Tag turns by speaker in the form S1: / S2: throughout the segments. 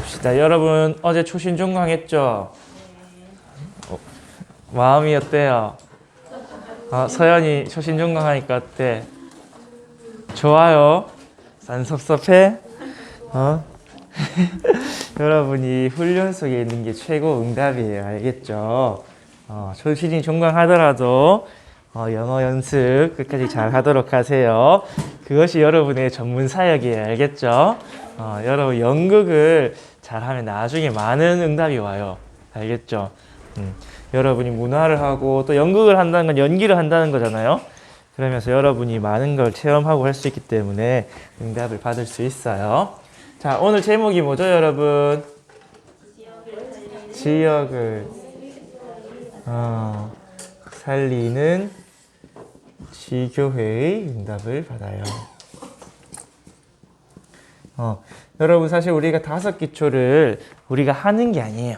S1: 봅시다. 여러분 어제 초신종강 했죠? 마음이 어때요? 서연이 초신종강 하니까 어때? 좋아요? 안 섭섭해? 여러분이 훈련 속에 있는 게 최고 응답이에요. 알겠죠? 초신이 종강하더라도 영어 연습 끝까지 잘 하도록 하세요. 그것이 여러분의 전문 사역이에요. 알겠죠? 여러분 연극을 잘하면 나중에 많은 응답이 와요. 알겠죠? 여러분이 문화를 하고 또 연극을 한다는 건 연기를 한다는 거잖아요. 그러면서 여러분이 많은 걸 체험하고 할 수 있기 때문에 응답을 받을 수 있어요. 자, 오늘 제목이 뭐죠, 여러분? 지역을 살리는 지교회의 응답을 받아요. 여러분 사실 우리가 5기초를 우리가 하는 게 아니에요.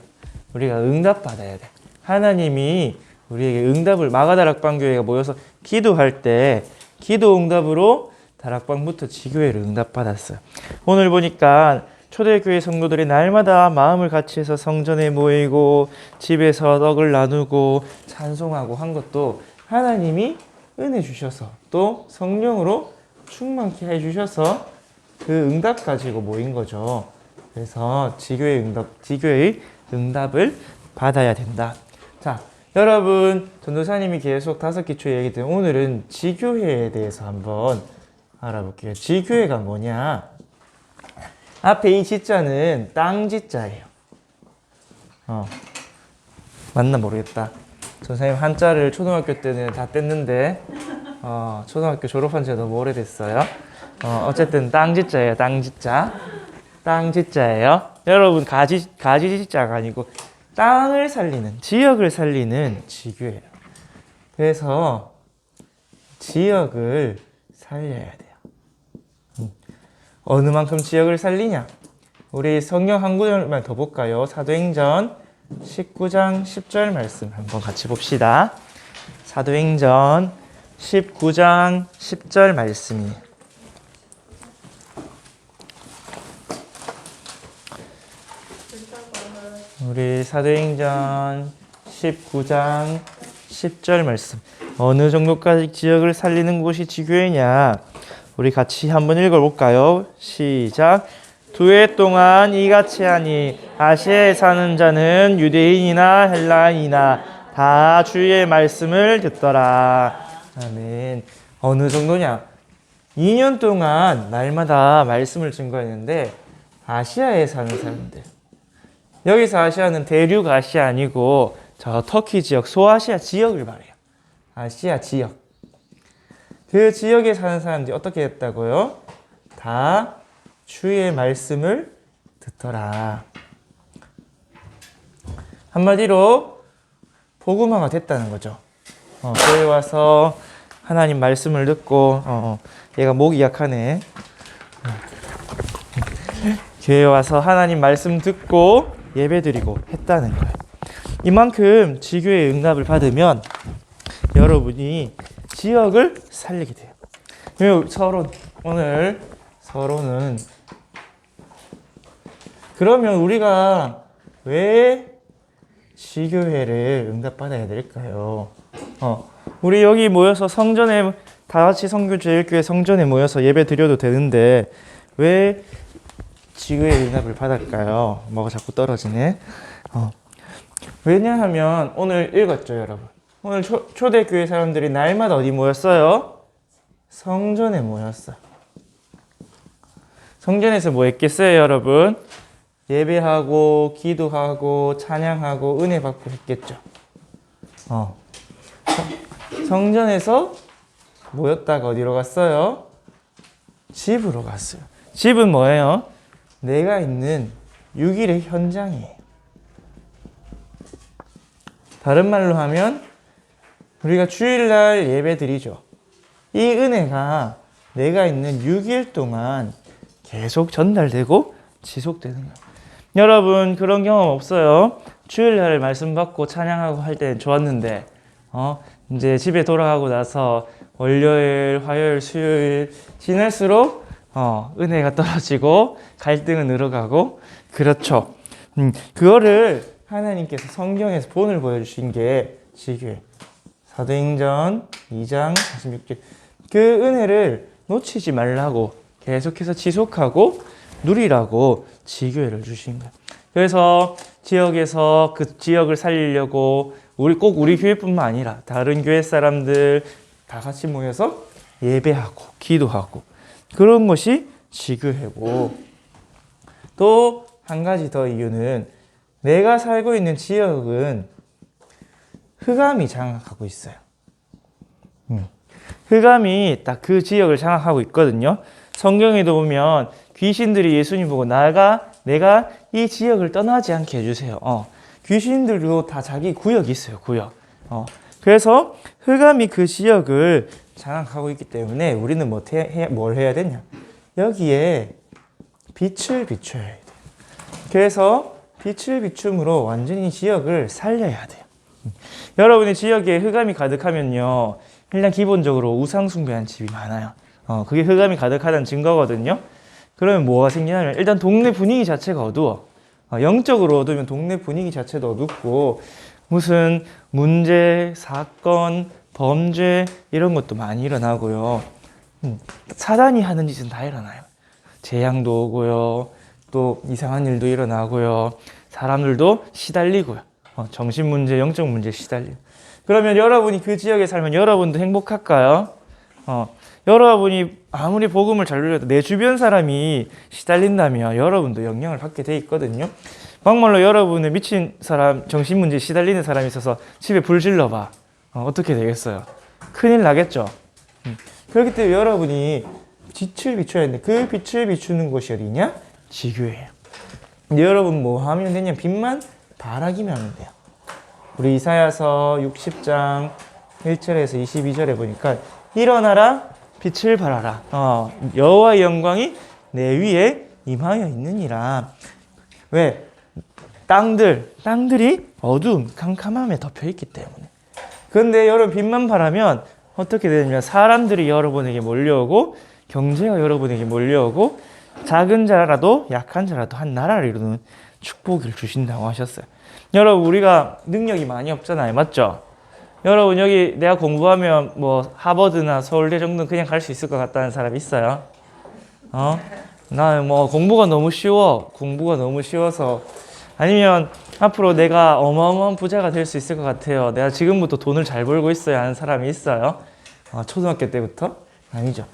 S1: 우리가 응답 받아야 돼. 하나님이 우리에게 응답을 마가다락방교회가 모여서 기도할 때 기도 응답으로 다락방부터 지교회를 응답 받았어요. 오늘 보니까 초대교회 성도들이 날마다 마음을 같이 해서 성전에 모이고 집에서 떡을 나누고 찬송하고 한 것도 하나님이 은혜 주셔서 또 성령으로 충만케 해주셔서 그 응답 가지고 모인 거죠. 그래서 지교회의 응답을 받아야 된다. 자, 여러분 전도사님이 계속 5기초 얘기 때문에 오늘은 지교회에 대해서 한번 알아볼게요. 지교회가 뭐냐? 앞에 이 지자는 땅 지자예요. 맞나 모르겠다. 전사님 한자를 초등학교 때는 다 뗐는데 초등학교 졸업한 지가 너무 오래됐어요. 어쨌든 땅 지자예요. 땅 지자. 땅 지자예요. 여러분 가지 지자가 아니고 땅을 살리는, 지역을 살리는 지교예요. 그래서 지역을 살려야 돼요. 어느 만큼 지역을 살리냐? 우리 성경 한 구절만 더 볼까요? 사도행전 19장 10절 말씀 한번 같이 봅시다. 사도행전 19장 10절 말씀이 우리 사도행전 19장 10절 말씀 어느 정도까지 지역을 살리는 곳이 지교회냐? 우리 같이 한번 읽어볼까요? 시작. 2해 동안 이같이 하니 아시아에 사는 자는 유대인이나 헬라인이나 다 주의 말씀을 듣더라. 아멘. 어느 정도냐? 2년 동안 날마다 말씀을 증거했는데 아시아에 사는 사람들, 여기서 아시아는 대륙 아시아 아니고 저 터키 지역, 소아시아 지역을 말해요. 아시아 지역. 그 지역에 사는 사람들이 어떻게 했다고요? 다 주의 말씀을 듣더라. 한마디로 복음화가 됐다는 거죠. 교회 와서 하나님 말씀을 듣고 얘가 목이 약하네. 교회 와서 하나님 말씀 듣고 예배드리고 했다는 거예요. 이만큼 지교의 응답을 받으면 여러분이 지역을 살리게 돼요. 오늘 서론은 그러면 우리가 왜 지교회를 응답받아야 될까요? 우리 여기 모여서 성전에 다 같이 성교제일교회 성전에 모여서 예배 드려도 되는데 왜 지교회의 응답을 받을까요? 뭐가 자꾸 떨어지네. 왜냐하면 오늘 읽었죠, 여러분. 오늘 초대교회 사람들이 날마다 어디 모였어요? 성전에 모였어요. 성전에서 뭐 했겠어요, 여러분? 예배하고 기도하고 찬양하고 은혜 받고 했겠죠. 성전에서 모였다가 어디로 갔어요? 집으로 갔어요. 집은 뭐예요? 내가 있는 6일의 현장이에요. 다른 말로 하면 우리가 주일날 예배 드리죠. 이 은혜가 내가 있는 6일 동안 계속 전달되고 지속되는 거예요. 여러분 그런 경험 없어요? 주일날 말씀 받고 찬양하고 할 때는 좋았는데 이제 집에 돌아가고 나서 월요일, 화요일, 수요일 지날수록 은혜가 떨어지고 갈등은 늘어가고 그렇죠. 그거를 하나님께서 성경에서 본을 보여주신 게 지교회. 사도행전 2장 46절. 그 은혜를 놓치지 말라고 계속해서 지속하고 누리라고 지교회를 주신 거예요. 그래서 지역에서 그 지역을 살리려고 우리 교회뿐만 아니라 다른 교회 사람들 다 같이 모여서 예배하고 기도하고 그런 것이 지교회고, 또 한 가지 더 이유는 내가 살고 있는 지역은 흑암이 장악하고 있어요. 흑암이 딱 그 지역을 장악하고 있거든요. 성경에도 보면 귀신들이 예수님 보고 내가 이 지역을 떠나지 않게 해주세요. 귀신들도 다 자기 구역이 있어요. 구역. 그래서 흑암이 그 지역을 장악하고 있기 때문에 우리는 뭘 해야 되냐? 여기에 빛을 비춰야 돼요. 그래서 빛을 비춤으로 완전히 지역을 살려야 돼요. 여러분의 지역에 흑암이 가득하면요, 일단 기본적으로 우상 숭배하는 집이 많아요. 그게 흑암이 가득하다는 증거거든요. 그러면 뭐가 생기냐면 일단 동네 분위기 자체가 어두워. 영적으로 어두우면 동네 분위기 자체도 어둡고 무슨 문제, 사건, 범죄 이런 것도 많이 일어나고요. 사단이 하는 짓은 다 일어나요. 재앙도 오고요. 또 이상한 일도 일어나고요. 사람들도 시달리고요. 정신 문제, 영적 문제 시달리고. 그러면 여러분이 그 지역에 살면 여러분도 행복할까요? 여러분이 아무리 복음을 잘 누려도 내 주변 사람이 시달린다면 여러분도 영향을 받게 돼 있거든요. 막말로 여러분의 미친 사람, 정신 문제 시달리는 사람이 있어서 집에 불 질러봐. 어떻게 되겠어요? 큰일 나겠죠? 그렇기 때문에 여러분이 빛을 비춰야 되는데 그 빛을 비추는 곳이 어디냐? 지교회예요. 근데 여러분 뭐 하면 되냐? 빛만 바라기만 하면 돼요. 우리 이사야서 60장 1절에서 22절에 보니까 일어나라 빛을 발하라. 여호와의 영광이 내 위에 임하여 있느니라. 왜? 땅들이 어두움, 캄캄함에 덮여 있기 때문에. 그런데 여러분 빛만 바라면 어떻게 되냐면 사람들이 여러분에게 몰려오고 경제가 여러분에게 몰려오고 작은 자라도 약한 자라도 한 나라를 이루는 축복을 주신다고 하셨어요. 여러분 우리가 능력이 많이 없잖아요. 맞죠? 여러분 여기 내가 공부하면 뭐 하버드나 서울대 정도는 그냥 갈 수 있을 것 같다는 사람 있어요? 나는 뭐 공부가 너무 쉬워서 아니면 앞으로 내가 어마어마한 부자가 될 수 있을 것 같아요. 내가 지금부터 돈을 잘 벌고 있어야 하는 사람이 있어요? 초등학교 때부터? 아니죠.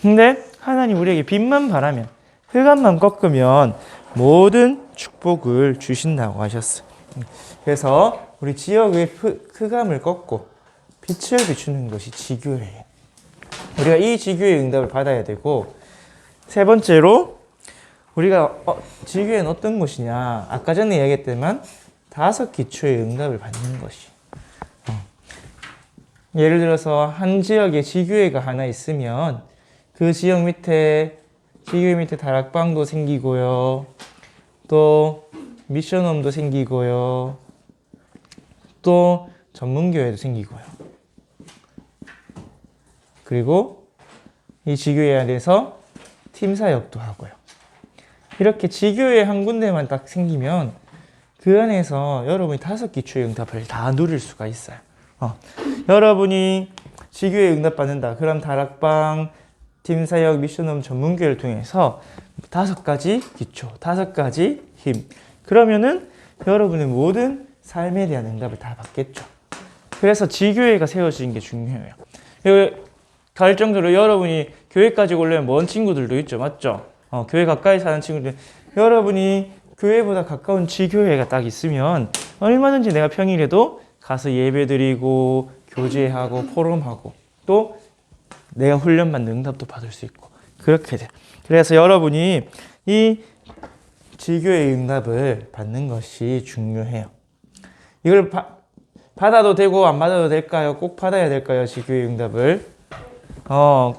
S1: 근데 하나님 우리에게 빛만 바라면 흑암만 꺾으면 모든 축복을 주신다고 하셨어요. 그래서 우리 지역의 흑암을 꺾고 빛을 비추는 것이 지교회예요. 우리가 이 지교회의 응답을 받아야 되고, 세 번째로 우리가 지교회는 어떤 곳이냐? 아까 전에 얘기했지만 5기초의 응답을 받는 것이. 예를 들어서 한 지역에 지교회가 하나 있으면 그 지역 밑에 지교회 밑에 다락방도 생기고요. 또 미션홈도 생기고요. 또 전문교회도 생기고요. 그리고 이 지교회 안에서 팀사역도 하고요. 이렇게 지교회 한 군데만 딱 생기면 그 안에서 여러분이 5기초의 응답을 다 누릴 수가 있어요. 여러분이 지교회 응답받는다. 그럼 다락방, 팀사역, 미션홈, 전문교회를 통해서 5가지 기초, 5가지 힘. 그러면은 여러분의 모든 삶에 대한 응답을 다 받겠죠. 그래서 지교회가 세워지는 게 중요해요. 갈 정도로 여러분이 교회까지 오려면 먼 친구들도 있죠. 맞죠? 교회 가까이 사는 친구들. 여러분이 교회보다 가까운 지교회가 딱 있으면 얼마든지 내가 평일에도 가서 예배드리고 교제하고 포럼하고 또 내가 훈련받는 응답도 받을 수 있고 그렇게 돼. 그래서 여러분이 이 지교의 응답을 받는 것이 중요해요. 이걸 받아도 되고 안 받아도 될까요? 꼭 받아야 될까요? 지교의 응답을?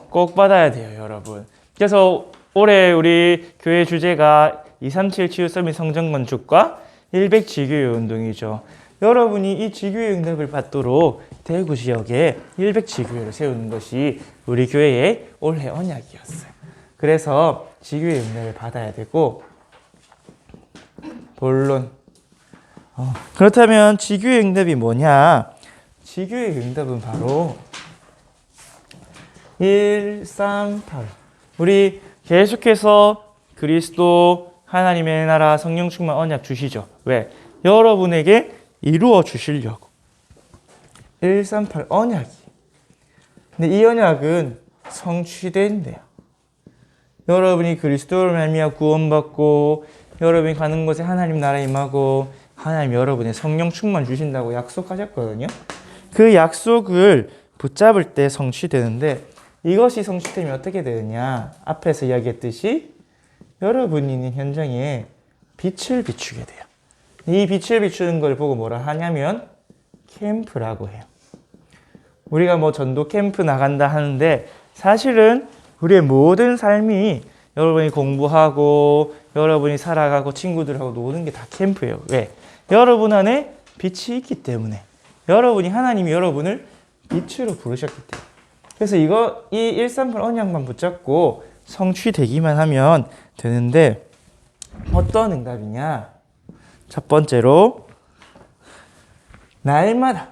S1: 꼭 받아야 돼요, 여러분. 그래서 올해 우리 교회 주제가 237 치유 서밋 성전 건축과 100 지교회 운동이죠. 여러분이 이 지교회 응답을 받도록 대구 지역에 100 지교회를 세우는 것이 우리 교회의 올해 언약이었어요. 그래서 지교의 응답을 받아야 되고, 본론. 그렇다면 지교의 응답이 뭐냐? 지교의 응답은 바로 138. 우리 계속해서 그리스도 하나님의 나라 성령 충만 언약 주시죠. 왜? 여러분에게 이루어 주시려고. 138 언약이. 근데 이 언약은 성취된대요. 여러분이 그리스도를 말미암아 구원받고 여러분이 가는 곳에 하나님 나라 임하고 하나님 여러분의 성령 충만 주신다고 약속하셨거든요. 그 약속을 붙잡을 때 성취되는데, 이것이 성취되면 어떻게 되느냐? 앞에서 이야기했듯이 여러분이 있는 현장에 빛을 비추게 돼요. 이 빛을 비추는 걸 보고 뭐라 하냐면 캠프라고 해요. 우리가 뭐 전도 캠프 나간다 하는데, 사실은 우리의 모든 삶이 여러분이 공부하고 여러분이 살아가고 친구들하고 노는 게 다 캠프예요. 왜? 여러분 안에 빛이 있기 때문에. 여러분이 하나님이 여러분을 빛으로 부르셨기 때문에. 그래서 이 138 언약만 붙잡고 성취되기만 하면 되는데, 어떤 응답이냐? 첫 번째로 날마다.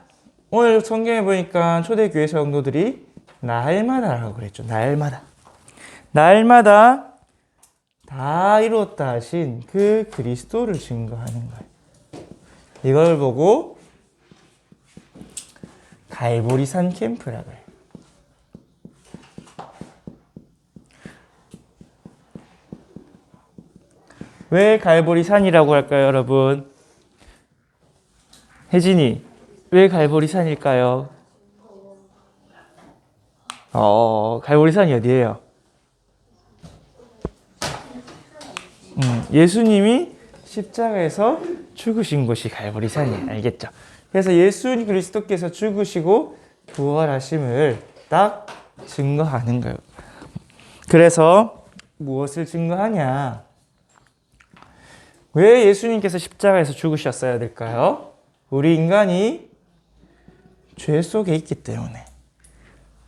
S1: 오늘 성경에 보니까 초대교회 성도들이 날마다라고 그랬죠. 날마다 다 이루었다 하신 그 그리스도를 증거하는 거예요. 이걸 보고 갈보리산 캠프라고 해요. 왜 갈보리산이라고 할까요, 여러분? 혜진이, 왜 갈보리산일까요? 갈보리산이 어디예요? 예수님이 십자가에서 죽으신 곳이 갈보리산이에요. 알겠죠? 그래서 예수 그리스도께서 죽으시고 부활하심을 딱 증거하는 거예요. 그래서 무엇을 증거하냐? 왜 예수님께서 십자가에서 죽으셨어야 될까요? 우리 인간이 죄 속에 있기 때문에.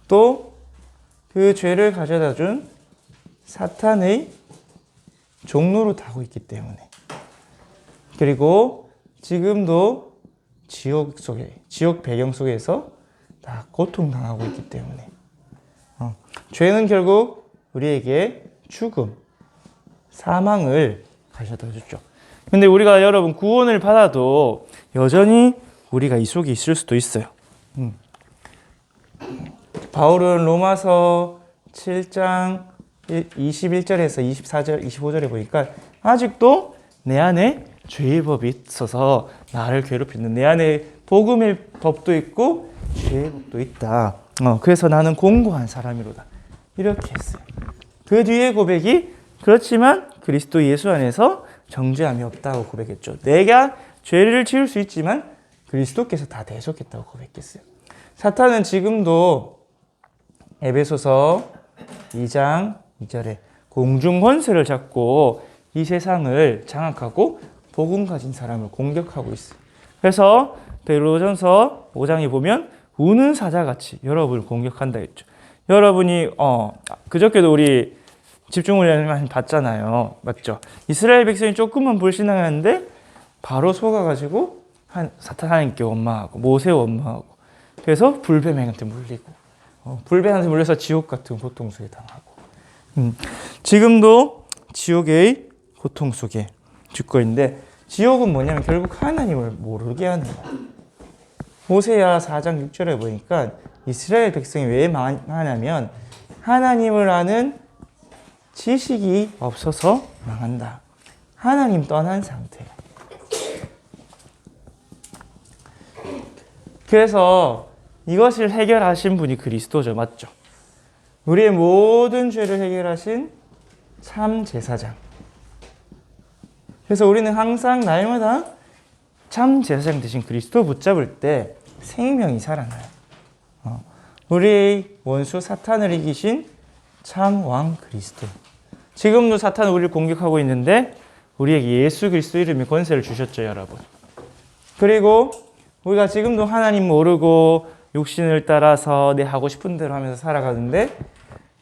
S1: 또 그 죄를 가져다 준 사탄의 종로로 타고 있기 때문에. 그리고 지금도 지옥 배경 속에서 다 고통당하고 있기 때문에. 죄는 결국 우리에게 죽음, 사망을 가져다 줬죠. 근데 우리가 여러분 구원을 받아도 여전히 우리가 이 속에 있을 수도 있어요. 바울은 로마서 7장 21절에서 24절, 25절에 보니까 아직도 내 안에 죄의 법이 있어서 나를 괴롭히는, 내 안에 복음의 법도 있고 죄의 법도 있다. 그래서 나는 공고한 사람이로다. 이렇게 했어요. 그 뒤에 고백이, 그렇지만 그리스도 예수 안에서 정죄함이 없다고 고백했죠. 내가 죄를 지을 수 있지만 그리스도께서 다 대속했다고 고백했어요. 사탄은 지금도 에베소서 2장 2절에 공중 권세를 잡고 이 세상을 장악하고 복음 가진 사람을 공격하고 있어요. 그래서 베드로전서 5장에 보면 우는 사자같이 여러분을 공격한다 했죠. 여러분이 그저께도 우리 집중훈련 봤잖아요. 맞죠? 이스라엘 백성이 조금만 불신앙하는데 바로 속아가지고 사탄 하나님께 원망하고 모세 원망하고, 그래서 불뱀한테 물리고, 불뱀한테 물려서 지옥 같은 고통 속에 당하고, 지금도 지옥의 고통 속에 죽고 있는데, 지옥은 뭐냐면 결국 하나님을 모르게 하는 거예요. 호세아 4장 6절에 보니까 이스라엘 백성이 왜 망하냐면 하나님을 아는 지식이 없어서 망한다. 하나님 떠난 상태예요. 그래서 이것을 해결하신 분이 그리스도죠. 맞죠? 우리의 모든 죄를 해결하신 참 제사장. 그래서 우리는 항상 날마다 참 제사장 되신 그리스도 붙잡을 때 생명이 살아나요. 우리의 원수 사탄을 이기신 참 왕 그리스도. 지금도 사탄은 우리를 공격하고 있는데 우리에게 예수 그리스도 이름의 권세를 주셨죠, 여러분. 그리고 우리가 지금도 하나님 모르고 육신을 따라서 내 하고 싶은 대로 하면서 살아가는데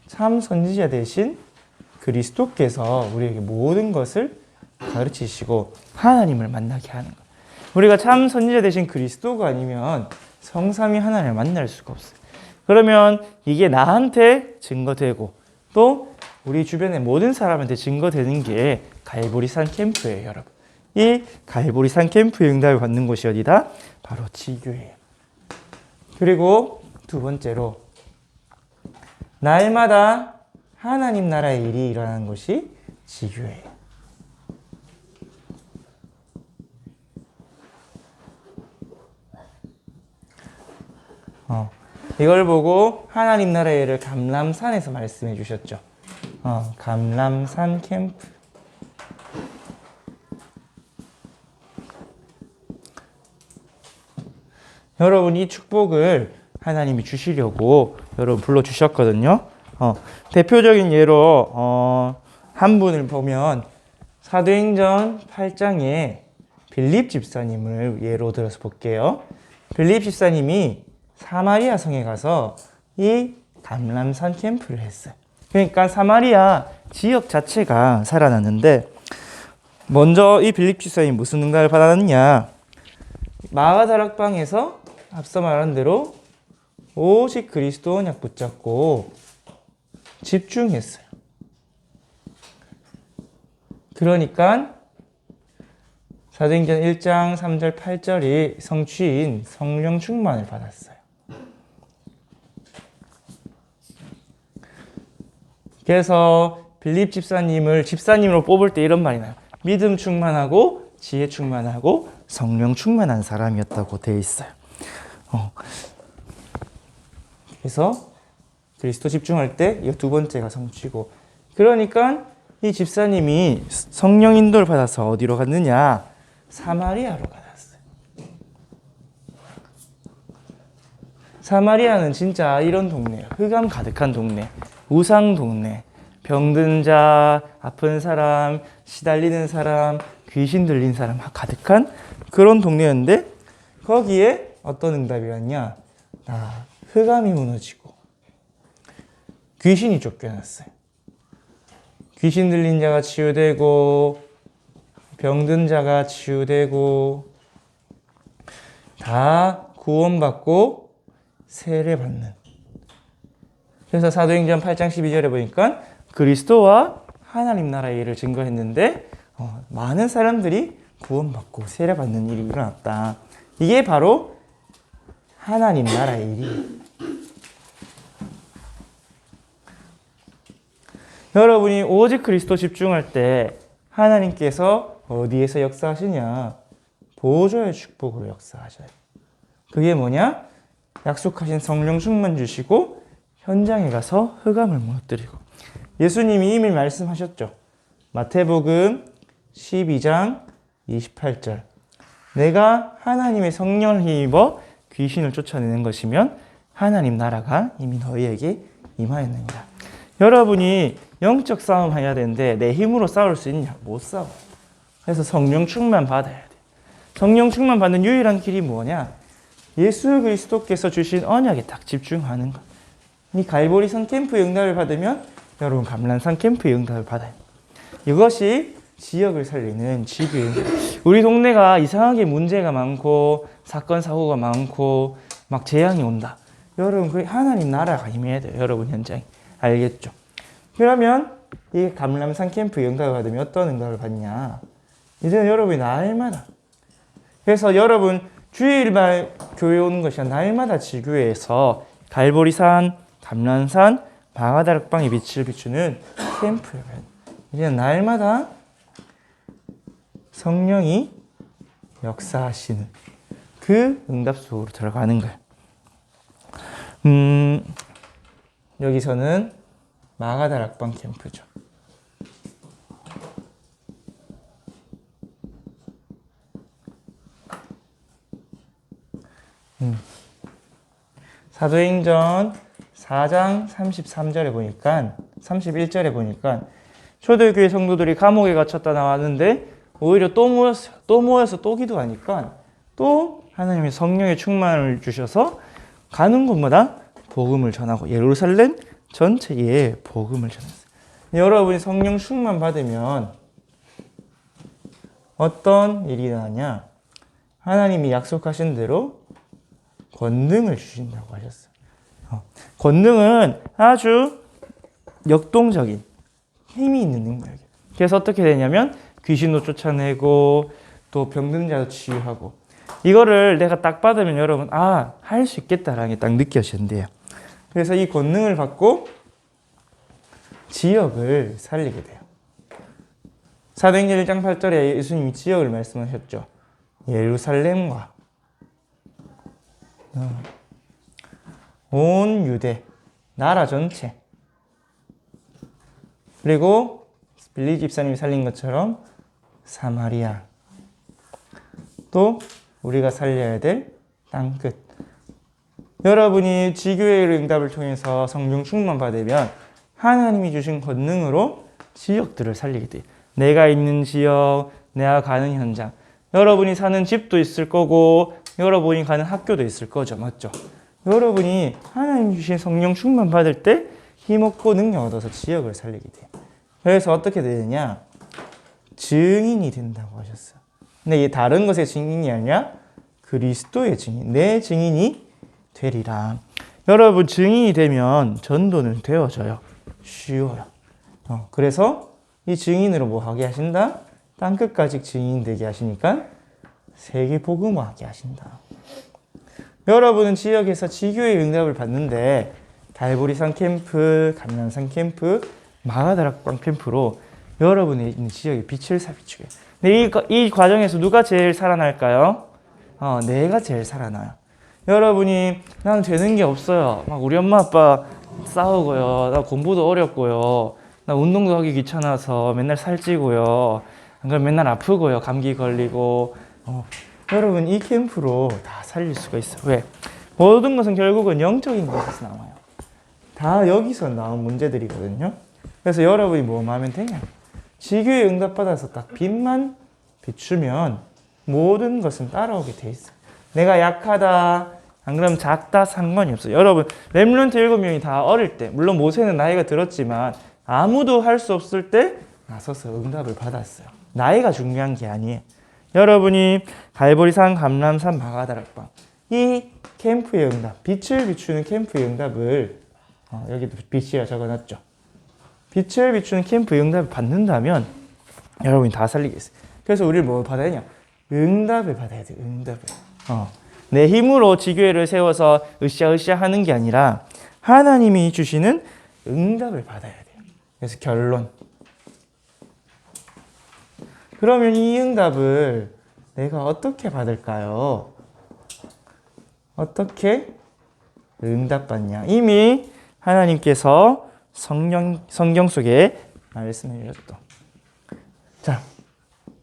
S1: 참 선지자 대신 그리스도께서 우리에게 모든 것을 가르치시고 하나님을 만나게 하는 것. 우리가 참 선지자 되신 그리스도가 아니면 성삼위 하나님을 만날 수가 없어요. 그러면 이게 나한테 증거되고 또 우리 주변의 모든 사람한테 증거되는 게 갈보리산 캠프예요, 여러분. 이 갈보리산 캠프의 응답을 받는 곳이 어디다? 바로 지교예요. 그리고 두 번째로 날마다 하나님 나라의 일이 일어나는 곳이 지교예요. 이걸 보고 하나님 나라의 일을 감람산에서 말씀해 주셨죠. 감람산 캠프. 여러분 이 축복을 하나님이 주시려고 여러분 불러주셨거든요. 대표적인 예로 한 분을 보면 사도행전 8장에 빌립 집사님을 예로 들어서 볼게요. 빌립 집사님이 사마리아 성에 가서 이 감람산 캠프를 했어요. 그러니까 사마리아 지역 자체가 살아났는데 먼저 이 빌립 집사님이 무슨 응답을 받았느냐? 마가다락방에서 앞서 말한 대로 오직 그리스도 언약 붙잡고 집중했어요. 그러니까 사도행전 1장 3절 8절이 성취인 성령 충만을 받았어요. 그래서 빌립 집사님을 집사님으로 뽑을 때 이런 말이 나요. 믿음 충만하고 지혜 충만하고 성령 충만한 사람이었다고 되어 있어요. 그래서 그리스도 집중할 때 이 두 번째가 성취고, 그러니까 이 집사님이 성령 인도를 받아서 어디로 갔느냐? 사마리아로 갔어요. 사마리아는 진짜 이런 동네예요. 흑암 가득한 동네, 우상 동네, 병든 자, 아픈 사람, 시달리는 사람, 귀신 들린 사람 가득한 그런 동네였는데 거기에 어떤 응답이 왔냐? 흑암이 무너지고 귀신이 쫓겨났어요. 귀신 들린 자가 치유되고 병든 자가 치유되고 다 구원받고 세례받는. 그래서 사도행전 8장 12절에 보니까 그리스도와 하나님 나라의 일을 증거했는데 많은 사람들이 구원받고 세례받는 일이 일어났다. 이게 바로 하나님 나라의 일이에요. 여러분이 오직 그리스도 집중할 때 하나님께서 어디에서 역사하시냐? 보좌의 축복으로 역사하셔요. 그게 뭐냐? 약속하신 성령 충만 주시고 현장에 가서 흑암을 무너뜨리고. 예수님이 이미 말씀하셨죠. 마태복음 12장 28절. 내가 하나님의 성령을 힘입어 귀신을 쫓아내는 것이면 하나님 나라가 이미 너희에게 임하였느니라. 여러분이 영적 싸움 해야 되는데 내 힘으로 싸울 수 있냐? 못 싸워. 그래서 성령 충만 받아야 돼. 성령 충만 받는 유일한 길이 뭐냐? 예수 그리스도께서 주신 언약에 딱 집중하는 것. 이 갈보리산 캠프 응답을 받으면 여러분 감람산 캠프 응답을 받아요. 이것이 지역을 살리는 지교예요. 우리 동네가 이상하게 문제가 많고 사건 사고가 많고 막 재앙이 온다. 여러분 그 하나님 나라가 임해야 돼요. 여러분 현장에. 알겠죠? 그러면 이 감람산 캠프 응답을 받으면 어떤 응답을 받냐? 이제는 여러분이 날마다, 그래서 여러분 주일날 교회 오는 것이 아니라 날마다 지교회에서 갈보리산, 감람산, 마가다락방의 빛을 비추는 캠프예요. 이제는 날마다 성령이 역사하시는 그 응답 속으로 들어가는 거예요. 여기서는 마가다락방 캠프죠. 사도행전 4장 33절에 보니까 31절에 보니까 초대교회 성도들이 감옥에 갇혔다 나왔는데 오히려 또 모여서 또 기도하니까 또 하나님의 성령의 충만을 주셔서 가는 곳마다 복음을 전하고 예루살렘 전체에 복음을 전했어요. 여러분이 성령 충만 받으면 어떤 일이 나냐? 하나님이 약속하신 대로 권능을 주신다고 하셨어요. 권능은 아주 역동적인 힘이 있는 능력이에요. 그래서 어떻게 되냐면 귀신도 쫓아내고 또 병든 자도 치유하고, 이거를 내가 딱 받으면 여러분 할 수 있겠다라는 게 딱 느껴지는데요. 그래서 이 권능을 받고 지역을 살리게 돼요. 사도행전 1장 8절에 예수님이 지역을 말씀하셨죠. 예루살렘과 온 유대, 나라 전체, 그리고 빌리 집사님이 살린 것처럼 사마리아, 또 우리가 살려야 될 땅끝. 여러분이 지교회의 응답을 통해서 성령 충만 받으면 하나님이 주신 권능으로 지역들을 살리게 돼요. 내가 있는 지역, 내가 가는 현장, 여러분이 사는 집도 있을 거고 여러분이 가는 학교도 있을 거죠. 맞죠? 여러분이 하나님 주신 성령 충만 받을 때 힘없고 능력 얻어서 지역을 살리게 돼요. 그래서 어떻게 되느냐? 증인이 된다고 하셨어요. 근데 이게 다른 것의 증인이 아니라 그리스도의 증인, 내 증인이 되리라. 여러분 증인이 되면 전도는 되어져요. 쉬워요. 그래서 이 증인으로 뭐 하게 하신다? 땅끝까지 증인 되게 하시니까 세계 복음화하게 하신다. 여러분은 지역에서 지교의 응답을 받는데 달보리산 캠프, 감남산 캠프, 마가다락방 캠프로 여러분이 있는 지역에 빛을 비추게. 근데 이 과정에서 누가 제일 살아날까요? 내가 제일 살아나요. 여러분이 나는 되는 게 없어요. 막 우리 엄마 아빠 싸우고요. 나 공부도 어렵고요. 나 운동도 하기 귀찮아서 맨날 살찌고요. 안 그러면 맨날 아프고요. 감기 걸리고. 여러분 이 캠프로 다 살릴 수가 있어요. 왜? 모든 것은 결국은 영적인 것에서 나와요. 다 여기서 나온 문제들이거든요. 그래서 여러분이 뭐 하면 되냐? 지교에 응답받아서 딱 빛만 비추면 모든 것은 따라오게 돼 있어요. 내가 약하다, 안 그러면 작다 상관이 없어요. 여러분 렘넌트 7명이 다 어릴 때, 물론 모세는 나이가 들었지만 아무도 할 수 없을 때 나서서 응답을 받았어요. 나이가 중요한 게 아니에요. 여러분이 갈보리산, 감람산, 마가다락방 이 캠프의 응답, 빛을 비추는 캠프의 응답을 여기도 빛이라 적어놨죠. 빛을 비추는 캠프의 응답을 받는다면 여러분이 다 살리겠어요. 그래서 우리를 뭐 받아야 되냐? 응답을 받아야 돼요. 응답을. 내 힘으로 지교회를 세워서 으쌰으쌰 하는 게 아니라 하나님이 주시는 응답을 받아야 돼요. 그래서 결론. 그러면 이 응답을 내가 어떻게 받을까요? 어떻게 응답받냐? 이미 하나님께서 성경 속에 말씀해 주셨죠. 자,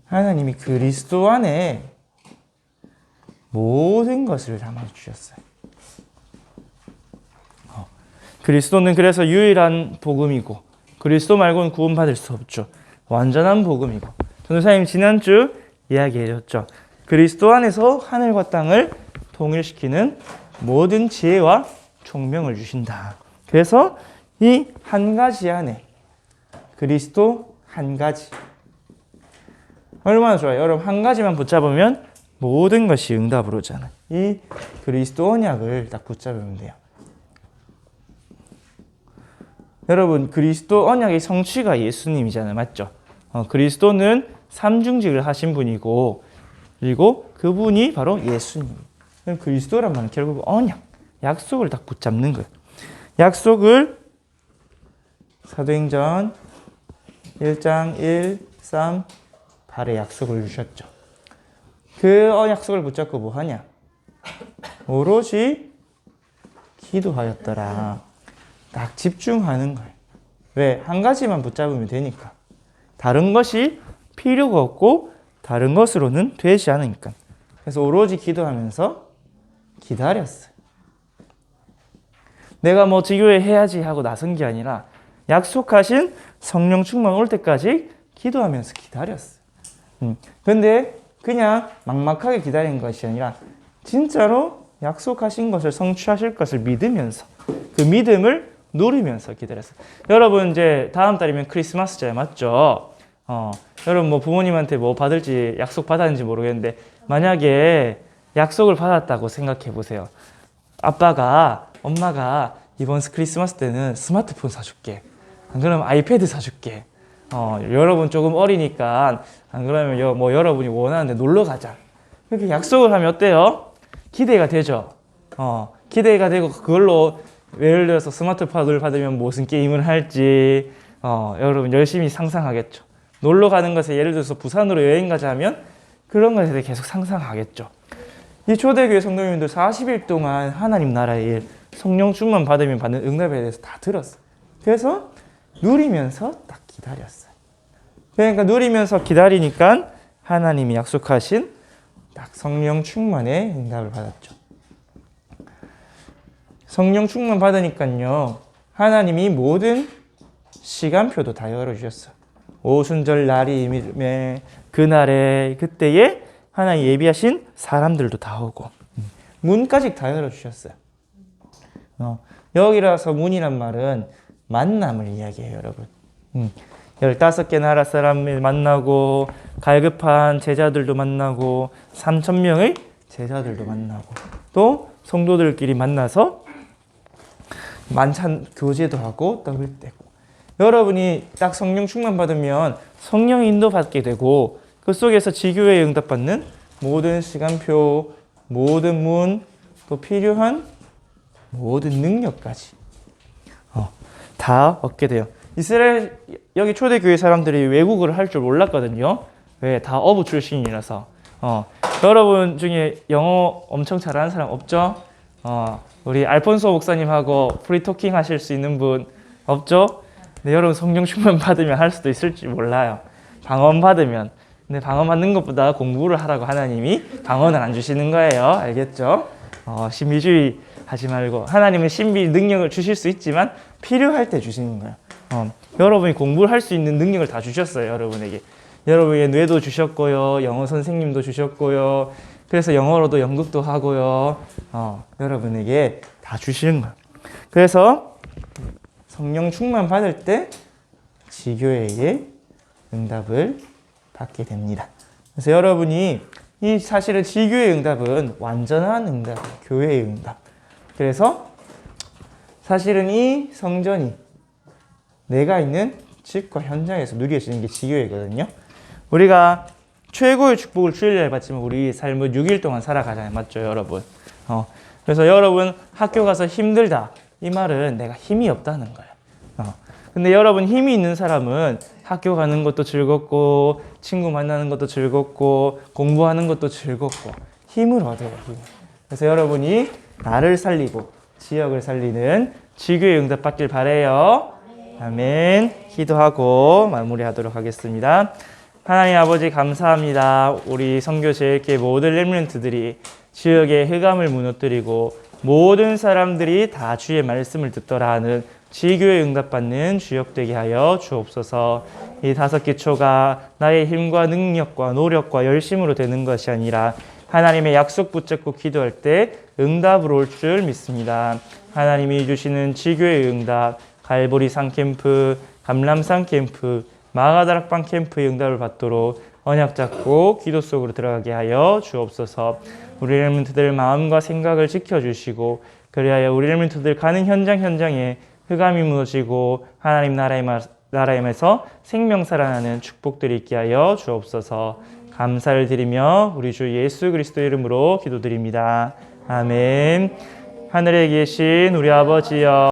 S1: 하나님이 그리스도 안에 모든 것을 담아 주셨어요. 그리스도는 그래서 유일한 복음이고 그리스도 말고는 구원받을 수 없죠. 완전한 복음이고, 전도사님 지난주 이야기해 줬죠. 그리스도 안에서 하늘과 땅을 통일시키는 모든 지혜와 총명을 주신다. 그래서 이 한 가지 안에 그리스도 한 가지. 얼마나 좋아요. 여러분 한 가지만 붙잡으면 모든 것이 응답으로 오잖아요. 이 그리스도 언약을 딱 붙잡으면 돼요. 여러분 그리스도 언약의 성취가 예수님이잖아요. 맞죠? 그리스도는 삼중직을 하신 분이고, 그리고 그분이 바로 예수님. 그럼 그리스도란 말은 결국 언약, 약속을 딱 붙잡는 거예요. 약속을 사도행전 1장 1, 3, 8의 약속을 주셨죠. 그 약속을 붙잡고 뭐 하냐? 오로지 기도하였더라. 딱 집중하는 거예요. 왜? 한 가지만 붙잡으면 되니까. 다른 것이 필요가 없고 다른 것으로는 되지 않으니까. 그래서 오로지 기도하면서 기다렸어요. 내가 뭐 지교회 해야지 하고 나선 게 아니라 약속하신 성령 충만 올 때까지 기도하면서 기다렸어요. 근데 그냥 막막하게 기다린 것이 아니라 진짜로 약속하신 것을 성취하실 것을 믿으면서 그 믿음을 누리면서 기다렸어요. 여러분 이제 다음 달이면 크리스마스잖아요, 맞죠? 여러분 뭐 부모님한테 뭐 받을지 약속 받았는지 모르겠는데 만약에 약속을 받았다고 생각해 보세요. 아빠가 엄마가 이번 크리스마스 때는 스마트폰 사줄게. 안 그러면 아이패드 사줄게. 여러분 조금 어리니까 안 그러면 뭐 여러분이 원하는데 놀러 가자. 이렇게 약속을 하면 어때요? 기대가 되죠. 기대가 되고 그걸로 예를 들어서 스마트폰을 받으면 무슨 게임을 할지 여러분 열심히 상상하겠죠. 놀러 가는 것에 예를 들어서 부산으로 여행 가자 하면 그런 것에 대해 계속 상상하겠죠. 이 초대교회 성도님들 40일 동안 하나님 나라의 일, 성령 충만 받으면 받는 응답에 대해서 다 들었어요. 그래서 누리면서 딱 기다렸어요. 그러니까 누리면서 기다리니까 하나님이 약속하신 딱 성령 충만의 응답을 받았죠. 성령 충만 받으니까요, 하나님이 모든 시간표도 다 열어주셨어요. 오순절 날이 임해 그날에 그때에 하나님 예비하신 사람들도 다 오고 문까지 다 열어주셨어요. 여기라서 문이란 말은 만남을 이야기해요, 여러분. 15개 나라 사람을 만나고 갈급한 제자들도 만나고 3,000명의 제자들도 만나고 또 성도들끼리 만나서 만찬 교제도 하고 떡을 떼고 여러분이 딱 성령 충만 받으면 성령 인도 받게 되고 그 속에서 지교회에 응답받는 모든 시간표, 모든 문, 또 필요한 모든 능력까지 다 얻게 돼요. 이스라엘 여기 초대교회 사람들이 외국어를 할 줄 몰랐거든요. 왜? 다 어부 출신이라서. 여러분 중에 영어 엄청 잘하는 사람 없죠? 우리 알폰소 목사님하고 프리토킹 하실 수 있는 분 없죠? 네, 여러분 성령 충만 받으면 할 수도 있을지 몰라요. 방언 받으면. 근데 방언 받는 것보다 공부를 하라고 하나님이 방언을 안 주시는 거예요. 알겠죠? 신비주의 하지 말고 하나님은 신비 능력을 주실 수 있지만 필요할 때 주시는 거예요. 여러분이 공부를 할 수 있는 능력을 다 주셨어요. 여러분에게. 여러분에게 뇌도 주셨고요. 영어 선생님도 주셨고요. 그래서 영어로도 연극도 하고요. 여러분에게 다 주시는 거예요. 그래서 성령 충만 받을 때 지교회의 응답을 받게 됩니다. 그래서 여러분이 이 사실은 지교회의 응답은 완전한 응답, 교회의 응답. 그래서 사실은 이 성전이 내가 있는 집과 현장에서 누려지는 게 지교회거든요. 우리가 최고의 축복을 주일날 받지만 우리 삶을 6일 동안 살아가잖아요. 맞죠, 여러분? 그래서 여러분 학교 가서 힘들다. 이 말은 내가 힘이 없다는 거예요. 근데 여러분 힘이 있는 사람은 학교 가는 것도 즐겁고 친구 만나는 것도 즐겁고 공부하는 것도 즐겁고 힘을 얻어요. 힘을. 그래서 여러분이 나를 살리고 지역을 살리는 지교의 응답 받길 바래요. 아멘. 기도하고 마무리하도록 하겠습니다. 하나님 아버지 감사합니다. 우리 선교 제일교회 모든 렘넌트들이 지역의 흑암을 무너뜨리고 모든 사람들이 다 주의 말씀을 듣더라 하는 지교의 응답받는 주역 되게 하여 주옵소서. 이 5기초가 나의 힘과 능력과 노력과 열심으로 되는 것이 아니라 하나님의 약속 붙잡고 기도할 때 응답으로 올 줄 믿습니다. 하나님이 주시는 지교의 응답, 갈보리 상캠프, 감람산 캠프, 마가다락방 캠프의 응답을 받도록 언약 잡고 기도 속으로 들어가게 하여 주옵소서. 우리 렘넌트들 마음과 생각을 지켜주시고 그리하여 우리 렘넌트들 가는 현장에 흑암이 무너지고 하나님 나라임에서 생명 살아나는 축복들이 있게 하여 주옵소서. 감사를 드리며 우리 주 예수 그리스도 이름으로 기도드립니다. 아멘. 하늘에 계신 우리 아버지여